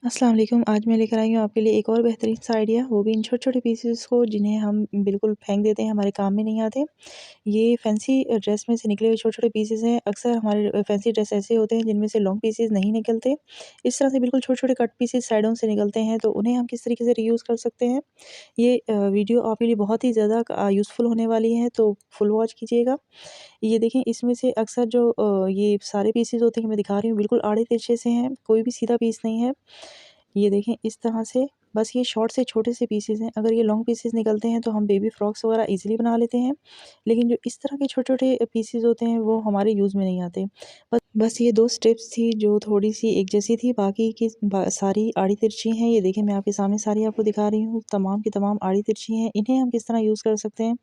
अस्सलाम वालेकुम। आज मैं लेकर आई हूँ आपके लिए एक और बेहतरीन सा आइडिया, वो भी इन छोटे-छोटे पीसेस को जिन्हें हम बिल्कुल फेंक देते हैं, हमारे काम में नहीं आते। ये फैंसी ड्रेस में से निकले हुए छोटे-छोटे पीसेस हैं। अक्सर हमारे फैंसी ड्रेस ऐसे होते हैं जिनमें से लॉन्ग पीसेस नहीं निकलते। इस तरह से बिल्कुल छोटे-छोटे कट पीसेस साइडों से निकलते हैं, तो उन्हें हम किस तरीके से रीयूज़ कर सकते हैं। ये वीडियो आपके लिए बहुत ही ज़्यादा यूज़फुल होने वाली है, तो फुल वॉच कीजिएगा। ये देखें, इसमें से अक्सर जो ये सारे पीसेस होते हैं मैं दिखा रही हूँ, बिल्कुल आड़े-तिरछे से हैं, कोई भी सीधा पीस नहीं है। ये देखें इस तरह से, बस ये शॉर्ट से छोटे से पीसेस हैं। अगर ये लॉन्ग पीसेस निकलते हैं तो हम बेबी फ्रॉक्स वगैरह ईज़िली बना लेते हैं। लेकिन जो इस तरह के छोटे-छोटे पीसेस होते हैं वो हमारे यूज़ में नहीं आते। बस ये 2 स्टेप्स थी जो थोड़ी-सी एक जैसी थी, बाकी की सारी आड़ी-तिरछी हैं। ये देखिए, मैं आपके सामने सारी आपको दिखा रही हूँ, तमाम की तमाम आड़ी-तिरछी हैं। इन्हें हम किस तरह यूज़ कर सकते हैं।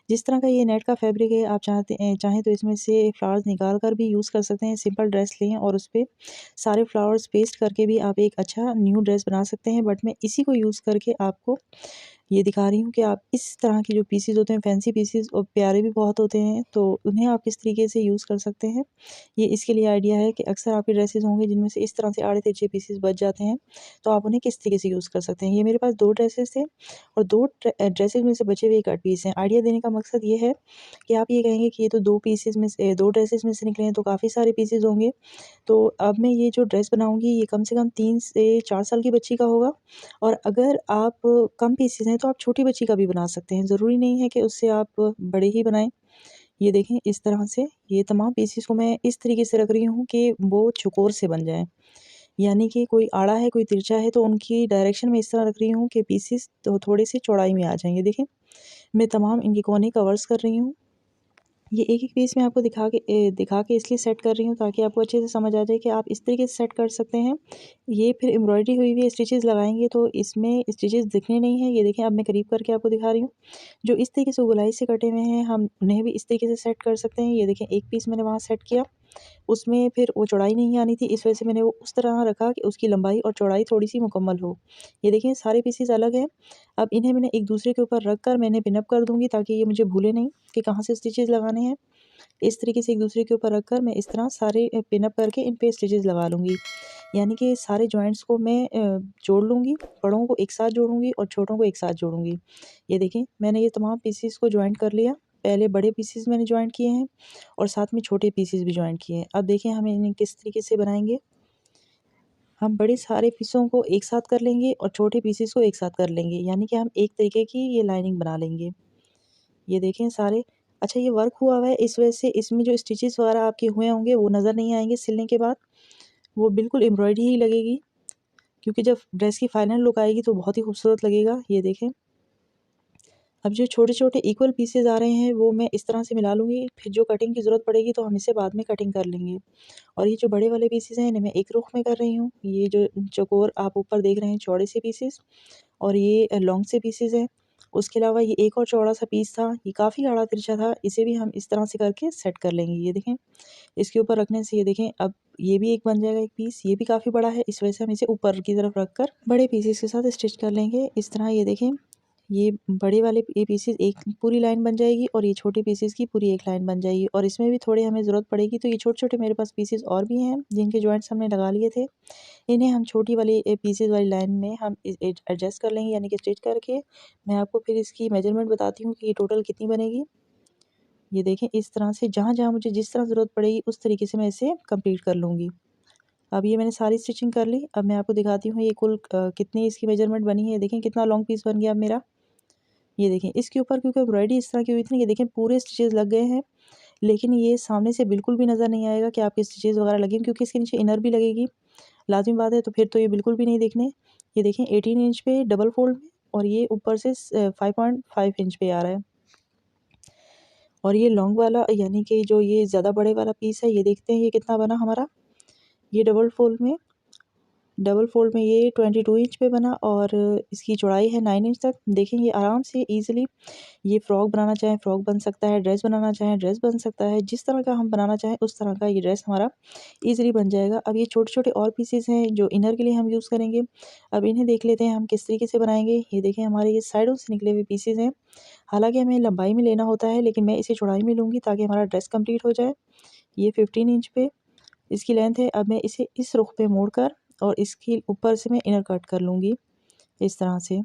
जिस तरह का ये नेट का फैब्रिक है, आप चाहें तो इसमें से फ्लावर्स निकाल कर भी यूज़ कर सकते हैं। सिंपल ड्रेस लें और उस पे सारे फ्लावर्स पेस्ट करके भी आप एक अच्छा न्यू ड्रेस बना सकते हैं। बट मैं इसी को यूज़ करके आपको ये दिखा रही हूँ कि आप इस तरह के जो पीसेस होते हैं, फैंसी पीसेस, और प्यारे भी बहुत होते हैं, तो उन्हें आप किस तरीके से यूज़ कर सकते हैं। ये इसके लिए आइडिया है कि अक्सर आपके ड्रेसेस होंगे जिनमें से इस तरह से आड़े-तिरछे पीसेस बच जाते हैं, तो आप उन्हें किस तरीके से यूज़ कर सकते हैं। ये मेरे पास 2 ड्रेसेस थे और 2 ड्रेसेस में से बचे हुए कट पीस हैं। आइडिया देने का मकसद ये है कि आप ये कहेंगे कि ये तो 2 ड्रेसेस में से निकले हैं, तो काफ़ी सारे पीसेस होंगे। तो अब मैं ये जो ड्रेस बनाऊँगी ये कम से कम 3 से 4 साल की बच्ची का होगा। और अगर आप कम पीसेस हैं तो आप छोटी बच्ची का भी बना सकते हैं। ज़रूरी नहीं है कि उससे आप बड़े ही बनाएँ। ये देखें, इस तरह से ये तमाम पीसेस को मैं इस तरीके से रख रही हूँ कि वो चौकोर से बन जाएँ। यानी कि कोई आड़ा है, कोई तिरछा है, तो उनकी डायरेक्शन में इस तरह रख रही हूँ कि पीसेस तो थोड़े-से चौड़ाई में आ जाएँ। ये देखें, मैं तमाम इनके कोने कवर्स कर रही हूँ। ये एक-एक पीस मैं आपको दिखा के इसलिए सेट कर रही हूँ ताकि आपको अच्छे से समझ आ जाए कि आप इस तरीके से सेट कर सकते हैं। ये फिर एम्ब्रॉयडरी हुई हुई स्टिचेज़ लगाएँगे तो इसमें स्टिचेज़ दिखने नहीं हैं। ये देखें, अब मैं करीब करके आपको दिखा रही हूँ। जो इस तरीके से गोलाई से कटे हुए हैं, हम उन्हें भी इस तरीके से सेट कर सकते हैं। ये देखें, एक पीस मैंने वहाँ सेट किया, उसमें फिर वो चौड़ाई नहीं आनी थी, इस वजह से मैंने वो उस तरह रखा कि उसकी लंबाई और चौड़ाई थोड़ी-सी मुकम्मल हो। ये देखें, सारे पीसेस अलग हैं। अब इन्हें मैंने एक दूसरे के ऊपर रख कर मैंने पिन अप कर दूँगी ताकि ये मुझे भूले नहीं कि कहाँ से स्टिचेज़ लगाने हैं। इस तरीके से एक दूसरे के ऊपर रखकर मैं इस तरह सारे पिन अप करके इन पे स्टिचेस लगा लूँगी। यानी कि सारे जॉइंट्स को मैं जोड़ लूँगी, बड़ों को एक साथ जोड़ूँगी और छोटों को एक साथ जोड़ूँगी। ये देखें, मैंने ये तमाम पीसेस को जॉइंट कर लिया। पहले बड़े पीसेस मैंने जॉइंट किए हैं और साथ में छोटे पीसेस भी जॉइंट किए हैं। अब देखें, हम इन्हें किस तरीके से बनाएँगे। हम बड़े सारे पीसों को एक साथ कर लेंगे और छोटे पीसेस को एक साथ कर लेंगे, यानी कि हम एक तरीके की ये लाइनिंग बना लेंगे। ये देखें सारे। अच्छा, ये वर्क हुआ हुआ है, इस वजह से इसमें जो स्टिचेस वगैरह आपके हुए होंगे वो नज़र नहीं आएँगे सिलने के बाद। वो बिल्कुल एम्ब्रॉयडरी ही लगेगी, क्योंकि जब ड्रेस की फाइनल लुक आएगी तो बहुत ही खूबसूरत लगेगा। ये देखें, अब जो छोटे-छोटे इक्वल पीसेस आ रहे हैं वो मैं इस तरह से मिला लूँगी, फिर जो कटिंग की ज़रूरत पड़ेगी तो हम इसे बाद में कटिंग कर लेंगे। और ये जो बड़े वाले पीसेस हैं इन्हें मैं एक रुख में कर रही हूँ। ये जो चौकोर आप ऊपर देख रहे हैं चौड़े से पीसेस, और ये लॉन्ग से पीसेस हैं। उसके अलावा ये एक और चौड़ा-सा पीस था, ये काफ़ी आड़ा-तिरछा था, इसे भी हम इस तरह से करके सेट कर लेंगे। ये देखें, इसके ऊपर रखने से ये देखें, अब ये भी एक बन जाएगा एक पीस, ये भी काफ़ी बड़ा है, इस वजह से हम इसे ऊपर की तरफ रख कर बड़े पीसेस के साथ स्टिच कर लेंगे। इस तरह ये देखें, ये बड़े वाले ये पीसेस एक पूरी लाइन बन जाएगी और ये छोटे पीसेस की पूरी एक लाइन बन जाएगी, और इसमें भी थोड़े हमें ज़रूरत पड़ेगी, तो ये छोटे-छोटे मेरे पास पीसेस और भी हैं, जिनके जॉइंट्स हमने लगा लिए थे। इन्हें हम छोटी वाली पीसेस वाली लाइन में हम एडजस्ट कर लेंगे, यानी कि स्टिच करके मैं आपको फिर इसकी मेजरमेंट बताती हूँ कि ये टोटल कितनी बनेगी। ये देखें, इस तरह से जहाँ-जहाँ मुझे जिस तरह ज़रूरत पड़ेगी उस तरीके से मैं इसे कंप्लीट कर लूँगी। अब ये मैंने सारी स्टिचिंग कर ली। अब मैं आपको दिखाती हूँ ये कुल कितनी इसकी मेजरमेंट बनी है। देखें कितना लॉन्ग पीस बन गया अब मेरा। ये देखें, इसके ऊपर क्योंकि एम्ब्रॉयडरी इस तरह की हुई थी ना, ये देखें पूरे स्टिचेज़ लग गए हैं। लेकिन ये सामने से बिल्कुल भी नज़र नहीं आएगा कि आपके स्टिचेज़ वगैरह लगे हैं, क्योंकि इसके नीचे इनर भी लगेगी। लाज़िमी बात है, तो फिर तो ये बिल्कुल भी नहीं दिखने। ये देखें, 18 इंच पे डबल फ़ोल्ड में, और ये ऊपर से 5.5 इंच पे आ रहा है। और ये लॉन्ग वाला, यानी कि जो ये ज़्यादा बड़े वाला पीस है, ये देखते हैं ये कितना बना हमारा। ये डबल फ़ोल्ड में ये 22 इंच पे बना, और इसकी चौड़ाई है 9 इंच तक। देखें, ये आराम से ईज़िली ये फ्रॉक बनाना चाहें फ्रॉक बन सकता है, ड्रेस बनाना चाहें ड्रेस बन सकता है। जिस तरह का हम बनाना चाहें उस तरह का ये ड्रेस हमारा ईज़िली बन जाएगा। अब ये छोटे-छोटे और पीसेस हैं जो इनर के लिए हम यूज़ करेंगे। अब इन्हें देख लेते हैं हम किस तरीके से बनाएँगे। ये देखें, हमारे ये साइडों से निकले हुए पीसेस हैं। हालाँकि हमें लंबाई में लेना होता है, लेकिन मैं इसे चौड़ाई में लूँगी ताकि हमारा ड्रेस कंप्लीट हो जाए। ये 15 इंच पे इसकी लेंथ है। अब मैं इसे इस रुख पे मोड़कर और इसके ऊपर से मैं इनर कट कर लूँगी इस तरह से।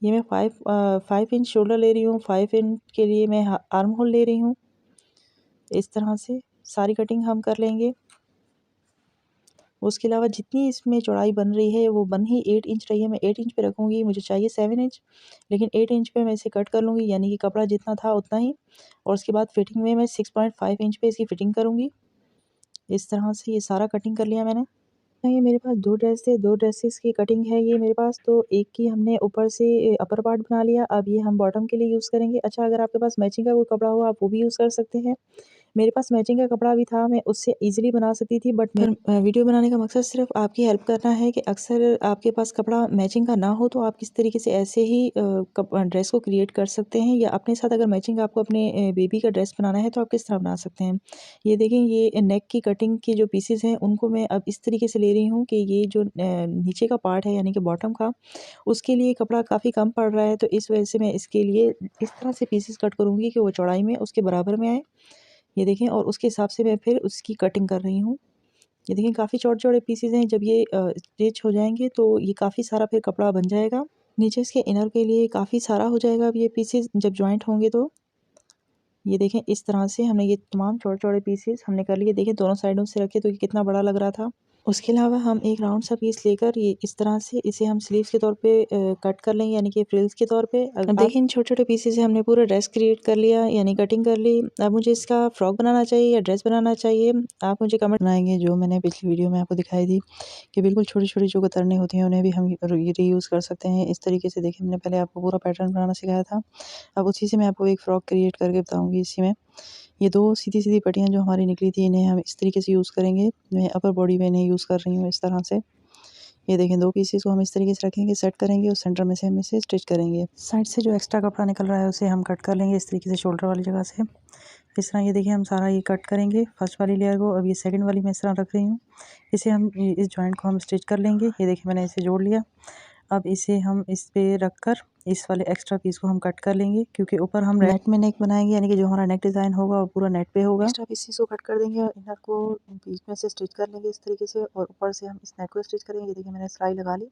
ये मैं 5 इंच शोल्डर ले रही हूँ, 5 इंच के लिए मैं आर्म होल ले रही हूँ। इस तरह से सारी कटिंग हम कर लेंगे। उसके अलावा जितनी इसमें चौड़ाई बन रही है वो बन ही 8 इंच रही है। मैं 8 इंच पे रखूँगी, मुझे चाहिए 7 इंच, लेकिन 8 इंच पे मैं इसे कट कर लूँगी, यानी कि कपड़ा जितना था उतना ही। और उसके बाद फिटिंग में मैं 6.5 इंच पे इसकी फिटिंग करूँगी। इस तरह से ये सारा कटिंग कर लिया मैंने। ये मेरे पास 2 ड्रेस थे, 2 ड्रेसेस की कटिंग है ये मेरे पास। तो एक की हमने ऊपर से अपर पार्ट बना लिया, अब ये हम बॉटम के लिए यूज़ करेंगे। अच्छा, अगर आपके पास मैचिंग का कोई कपड़ा हो आप वो भी यूज़ कर सकते हैं। मेरे पास मैचिंग का कपड़ा भी था, मैं उससे ईज़िली बना सकती थी, बट वीडियो बनाने का मकसद सिर्फ़ आपकी हेल्प करना है कि अक्सर आपके पास कपड़ा मैचिंग का ना हो तो आप किस तरीके से ऐसे ही ड्रेस को क्रिएट कर सकते हैं, या अपने साथ अगर मैचिंग आपको अपने बेबी का ड्रेस बनाना है तो आप किस तरह बना सकते हैं। ये देखें, ये नेक की कटिंग के जो पीसेस हैं उनको मैं अब इस तरीके से ले रही हूँ कि ये जो नीचे का पार्ट है यानी कि बॉटम का, उसके लिए कपड़ा काफ़ी कम पड़ रहा है, तो इस वजह से मैं इसके लिए इस तरह से पीसेस कट करूँगी कि वो चौड़ाई में उसके बराबर में आए। ये देखें, और उसके हिसाब से मैं फिर उसकी कटिंग कर रही हूँ। ये देखिए काफ़ी चौड़े-चौड़े पीसेज़ हैं, जब ये स्टिच हो जाएँगे तो ये काफ़ी सारा फिर कपड़ा बन जाएगा। नीचे इसके इनर के लिए काफ़ी सारा हो जाएगा अब ये पीसेज़ जब जॉइंट होंगे तो। ये देखें, इस तरह से हमने ये तमाम चौड़े-चौड़े पीसेज़ हमने कर लिए। देखिए दोनों साइडों से रखे तो ये कितना बड़ा लग रहा था। उसके अलावा हम एक राउंड सा पीस लेकर ये इस तरह से इसे हम स्लीव्स के तौर पे कट कर लेंगे, यानी कि फ्रिल्स के तौर पे। अब देखिए इन छोटे-छोटे पीसेस से हमने पूरा ड्रेस क्रिएट कर लिया, यानी कटिंग कर ली। अब मुझे इसका फ्रॉक बनाना चाहिए या ड्रेस बनाना चाहिए, आप मुझे कमेंट बनाएँगे। जो मैंने पिछली वीडियो में आपको दिखाई थी कि बिल्कुल छोटी-छोटी जो कतरनी होती हैं उन्हें भी हम रीयूज़ कर सकते हैं। इस तरीके से देखिए मैंने पहले आपको पूरा पैटर्न बनाना सिखाया था। अब उसी से मैं आपको एक फ्रॉक क्रिएट करके बताऊँगी इसी में। ये 2 सीधी-सीधी पट्टियाँ जो हमारी निकली थी इन्हें हम इस तरीके से यूज़ करेंगे। मैं अपर बॉडी में इन्हें यूज़ कर रही हूँ इस तरह से। ये देखें 2 पीसेस को हम इस तरीके से रखेंगे, सेट करेंगे और सेंटर में से हम इसे स्टिच करेंगे। साइड से जो एक्स्ट्रा कपड़ा निकल रहा है उसे हम कट कर लेंगे इस तरीके से शोल्डर वाली जगह से। इस तरह ये देखिए हम सारा ये कट करेंगे फर्स्ट वाली लेयर को। अब ये सेकंड वाली मैं इस तरह रख रही हूँ। इसे हम इस जॉइंट को हम स्टिच कर लेंगे। ये देखिए मैंने इसे जोड़ लिया। अब इसे हम इस पे रख कर इस वाले एक्स्ट्रा पीस को हम कट कर लेंगे, क्योंकि ऊपर हम नेट में नेक बनाएंगे, यानी कि जो हमारा नेक डिज़ाइन होगा वो पूरा नेट पे होगा। एक्स्ट्रा पीसेस को कट कर देंगे और इनर को बीच में से स्टिच कर लेंगे इस तरीके से, और ऊपर से हम इस नेट को स्टिच करेंगे। देखिए मैंने सिलाई लगा ली।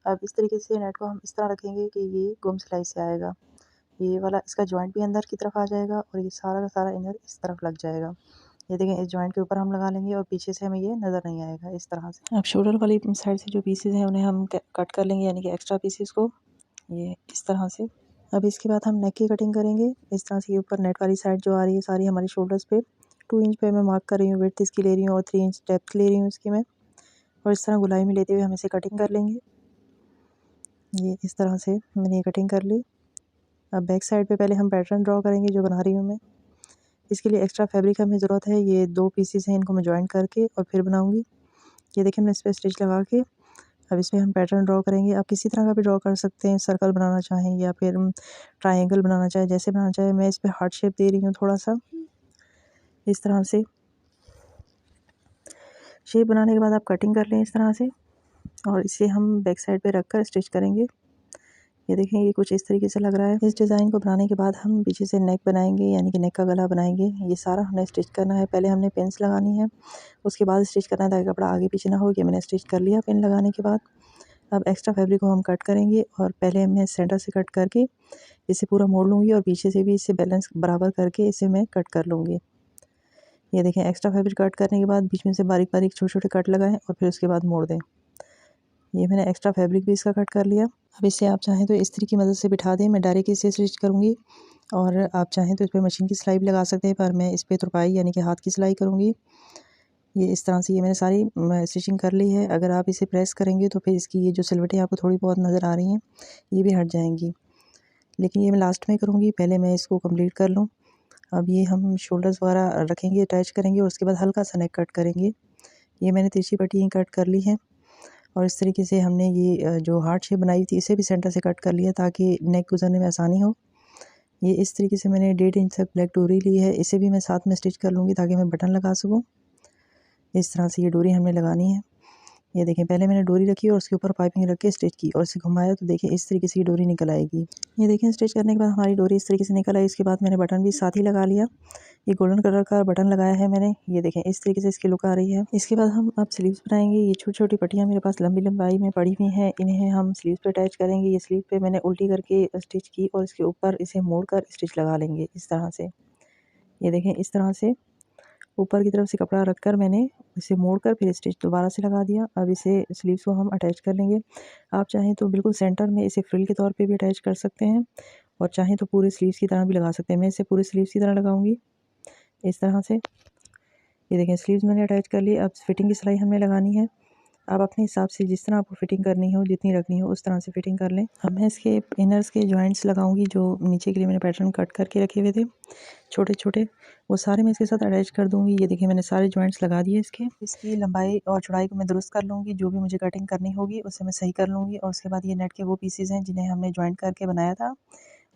अब इस तरीके से नेट को हम इस तरह रखेंगे कि ये गुम सिलाई से आएगा। ये वाला इसका जॉइंट भी अंदर की तरफ आ जाएगा और ये सारा का सारा इनर इस तरफ लग जाएगा। ये देखें इस जॉइंट के ऊपर हम लगा लेंगे और पीछे से हमें ये नज़र नहीं आएगा इस तरह से। अब शोल्डर वाली साइड से जो पीसेस हैं उन्हें हम कट कर लेंगे, यानी कि एक्स्ट्रा पीसेस को, ये इस तरह से। अब इसके बाद हम नेक की कटिंग करेंगे इस तरह से। ये ऊपर नेट वाली साइड जो आ रही है सारी हमारी शोल्डर्स पे 2 इंच पे मैं मार्क कर रही हूँ, विड्थ इसकी ले रही हूँ और 3 इंच डेप्थ ले रही हूँ इसकी मैं, और इस तरह गोलाई में लेते हुए हम इसे कटिंग कर लेंगे। ये इस तरह से मैंने ये कटिंग कर ली। अब बैक साइड पे पहले हम पैटर्न ड्रॉ करेंगे जो बना रही हूँ मैं। इसके लिए एक्स्ट्रा फैब्रिक हमें ज़रूरत है। ये 2 पीसेस हैं, इनको मैं जॉइन करके और फिर बनाऊँगी। ये देखिए मैंने इस पे स्टिच लगा के अब इसमें हम पैटर्न ड्रॉ करेंगे। आप किसी तरह का भी ड्रॉ कर सकते हैं, सर्कल बनाना चाहें या फिर ट्रायंगल बनाना चाहें, जैसे बनाना चाहें। मैं इस पे हार्ट शेप दे रही हूँ थोड़ा-सा इस तरह से। शेप बनाने के बाद आप कटिंग कर लें इस तरह से, और इसे हम बैक साइड पे रख कर स्टिच करेंगे। ये देखें ये कुछ इस तरीके से लग रहा है। इस डिज़ाइन को बनाने के बाद हम पीछे से नेक बनाएंगे, यानी कि नेक का गला बनाएंगे। ये सारा हमने स्टिच करना है। पहले हमने पिन्स लगानी है, उसके बाद स्टिच करना है ताकि कपड़ा आगे पीछे ना हो। ये मैंने स्टिच कर लिया पिन लगाने के बाद। अब एक्स्ट्रा फैब्रिक को हम कट करेंगे, और पहले मैं सेंटर से कट करके इसे पूरा मोड़ लूँगी और पीछे से भी इसे बैलेंस बराबर करके इसे मैं कट कर लूँगी। ये देखें एक्स्ट्रा फैब्रिक कट करने के बाद बीच में से बारीक-बारीक छोटे-छोटे कट लगाएं और फिर उसके बाद मोड़ दें। ये मैंने एक्स्ट्रा फैब्रिक भी इसका कट कर लिया। अब इसे आप चाहें तो इस्त्री की मदद से बिठा दें। मैं डायरेक्ट इसे स्टिच करूँगी, और आप चाहें तो इस पे मशीन की सिलाई भी लगा सकते हैं, पर मैं इस पे तुरपाई यानी कि हाथ की सिलाई करूँगी। ये इस तरह से ये मैंने सारी स्टिचिंग कर ली है। अगर आप इसे प्रेस करेंगे तो फिर इसकी ये जो सिलवटें आपको थोड़ी बहुत नज़र आ रही हैं ये भी हट जाएंगी, लेकिन ये मैं लास्ट में करूँगी। पहले मैं इसको कंप्लीट कर लूँ। अब ये हम शोल्डर्स वगैरह रखेंगे, अटैच करेंगे, और उसके बाद हल्का सा नेक कट करेंगे। ये मैंने तिरछी पट्टी कट कर ली है, और इस तरीके से हमने ये जो हार्ट शेप बनाई थी इसे भी सेंटर से कट कर लिया ताकि नेक गुजरने में आसानी हो। ये इस तरीके से मैंने 1.5 इंच तक ब्लैक डोरी ली है, इसे भी मैं साथ में स्टिच कर लूँगी ताकि मैं बटन लगा सकूँ। इस तरह से ये डोरी हमने लगानी है। ये देखें, पहले मैंने डोरी रखी और उसके ऊपर पाइपिंग रख के स्टिच की और इसे घुमाया तो देखिए इस तरीके से ये डोरी निकल आएगी। ये देखें, स्टिच करने के बाद हमारी डोरी इस तरीके से निकल आई। इसके बाद मैंने बटन भी साथ ही लगा लिया। ये गोल्डन कलर का बटन लगाया है मैंने। ये देखें, इस तरीके से इसकी लुक आ रही है। इसके बाद हम अब स्लीव्स बनाएंगे। ये छोटी छोटी पट्टियाँ मेरे पास लंबी लंबाई में पड़ी हुई हैं, इन्हें हम स्लीव्स पे अटैच करेंगे। ये स्लीव पे मैंने उल्टी करके स्टिच की और इसके ऊपर इसे मोड़ कर स्टिच लगा लेंगे इस तरह से। ये देखें, इस तरह से ऊपर की तरफ से कपड़ा रखकर मैंने इसे मोड़कर फिर स्टिच दोबारा से लगा दिया। अब इसे स्लीव्स को हम अटैच कर लेंगे। आप चाहें तो बिल्कुल सेंटर में इसे फ्रिल के तौर पे भी अटैच कर सकते हैं और चाहें तो पूरे स्लीव्स की तरह भी लगा सकते हैं। मैं इसे पूरे स्लीव्स की तरह लगाऊंगी इस तरह से। ये देखें, स्लीव्स मैंने अटैच कर ली। अब फिटिंग की सिलाई हमने लगानी है। आप अपने हिसाब से जिस तरह आपको फिटिंग करनी हो, जितनी रखनी हो, उस तरह से फिटिंग कर लें। अब मैं इसके इनर्स के जॉइंट्स लगाऊंगी जो नीचे के लिए मैंने पैटर्न कट करके रखे हुए थे छोटे छोटे, वो सारे मैं इसके साथ अटैच कर दूंगी। ये देखिए, मैंने सारे जॉइंट्स लगा दिए इसके। इसकी लंबाई और चौड़ाई को मैं दुरुस्त कर लूँगी। जो भी मुझे कटिंग करनी होगी उसे मैं सही कर लूँगी। और उसके बाद ये नेट के वो पीसेज हैं जिन्हें हमने जॉइंट करके बनाया था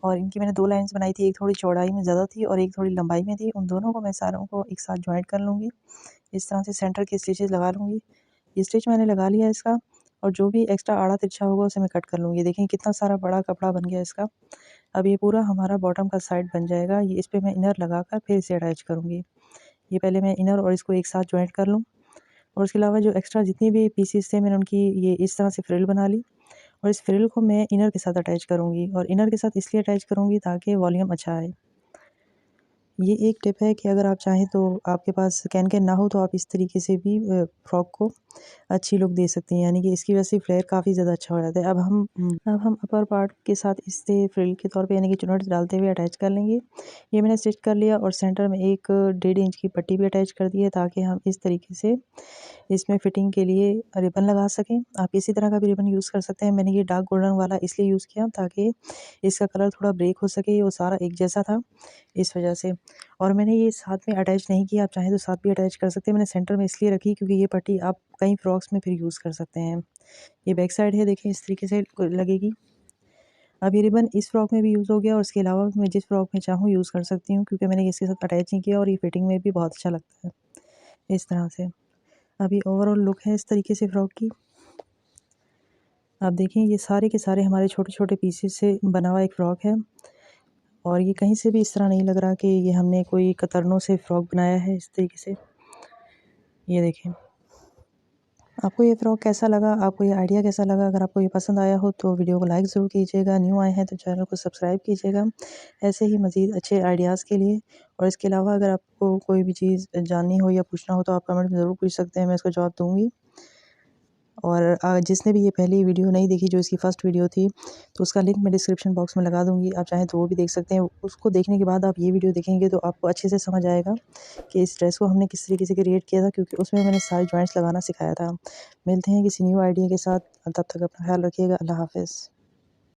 और इनकी मैंने 2 लाइन्स बनाई थी। एक थोड़ी चौड़ाई में ज़्यादा थी और एक थोड़ी लंबाई में थी। उन दोनों को मैं सारों को एक साथ जॉइंट कर लूँगी। इस तरह से सेंटर के स्टिचेस लगा लूँगी। ये स्टिच मैंने लगा लिया इसका और जो भी एक्स्ट्रा आड़ा तिरछा होगा उसे मैं कट कर लूँगी। देखें, कितना सारा बड़ा कपड़ा बन गया इसका। अब ये पूरा हमारा बॉटम का साइड बन जाएगा। ये इस पे मैं इनर लगाकर फिर इसे अटैच करूँगी। ये पहले मैं इनर और इसको एक साथ जॉइंट कर लूँ और उसके अलावा जो एक्स्ट्रा जितनी भी पीसेस थे मैंने उनकी ये इस तरह से फ्रिल बना ली और इस फ्रिल को मैं इनर के साथ अटैच करूँगी। और इनर के साथ इसलिए अटैच करूँगी ताकि वॉल्यूम अच्छा आए। ये एक टिप है कि अगर आप चाहें तो आपके पास कैन ना हो तो आप इस तरीके से भी फ्रॉक को अच्छी लुक दे सकती हैं, यानी कि इसकी वजह से फ्लेयर काफ़ी ज़्यादा अच्छा हो जाता है। अब हम अपर पार्ट के साथ इससे फ्रिल के तौर पे यानी कि चुन्नट डालते हुए अटैच कर लेंगे। ये मैंने स्टिच कर लिया और सेंटर में एक 1.5 इंच की पट्टी भी अटैच कर दी है ताकि हम इस तरीके से इसमें फिटिंग के लिए रिबन लगा सकें। आप इसी तरह का भी रिबन यूज़ कर सकते हैं। मैंने ये डार्क गोल्डन वाला इसलिए यूज़ किया ताकि इसका कलर थोड़ा ब्रेक हो सके, वो सारा एक जैसा था इस वजह से। और मैंने ये साथ में अटैच नहीं किया, आप चाहें तो साथ भी अटैच कर सकते हैं। मैंने सेंटर में इसलिए रखी क्योंकि ये पट्टी आप कई फ्रॉक्स में फिर यूज़ कर सकते हैं। ये बैक साइड है, देखें इस तरीके से लगेगी। अब ये रिबन इस फ्रॉक में भी यूज़ हो गया और इसके अलावा मैं जिस फ्रॉक में चाहूँ यूज़ कर सकती हूँ क्योंकि मैंने इसके साथ अटैच नहीं किया और ये फिटिंग में भी बहुत अच्छा लगता है इस तरह से। अभी ओवरऑल लुक है इस तरीके से फ्रॉक की। आप देखें, ये सारे के सारे हमारे छोटे छोटे पीसेस से बना हुआ एक फ़्रॉक है और ये कहीं से भी इस तरह नहीं लग रहा कि ये हमने कोई कतरनों से फ़्रॉक बनाया है इस तरीके से। ये देखें, आपको ये फ़्रॉक कैसा लगा, आपको ये आइडिया कैसा लगा? अगर आपको ये पसंद आया हो तो वीडियो को लाइक ज़रूर कीजिएगा। न्यू आए हैं तो चैनल को सब्सक्राइब कीजिएगा ऐसे ही मज़ीद अच्छे आइडियाज़ के लिए। और इसके अलावा अगर आपको कोई भी चीज़ जाननी हो या पूछना हो तो आप कमेंट में ज़रूर पूछ सकते हैं, मैं इसका जवाब दूँगी। और जिसने भी ये पहली वीडियो नहीं देखी, जो इसकी फ़र्स्ट वीडियो थी, तो उसका लिंक मैं डिस्क्रिप्शन बॉक्स में लगा दूँगी। आप चाहें तो वो भी देख सकते हैं। उसको देखने के बाद आप ये वीडियो देखेंगे तो आपको अच्छे से समझ आएगा कि इस ड्रेस को हमने किस तरीके से क्रिएट किया था, क्योंकि उसमें मैंने सारे जॉइंट्स लगाना सिखाया था। मिलते हैं किसी न्यू आइडिया के साथ, तब तक अपना ख़्याल रखिएगा। अल्लाह हाफ़िज़।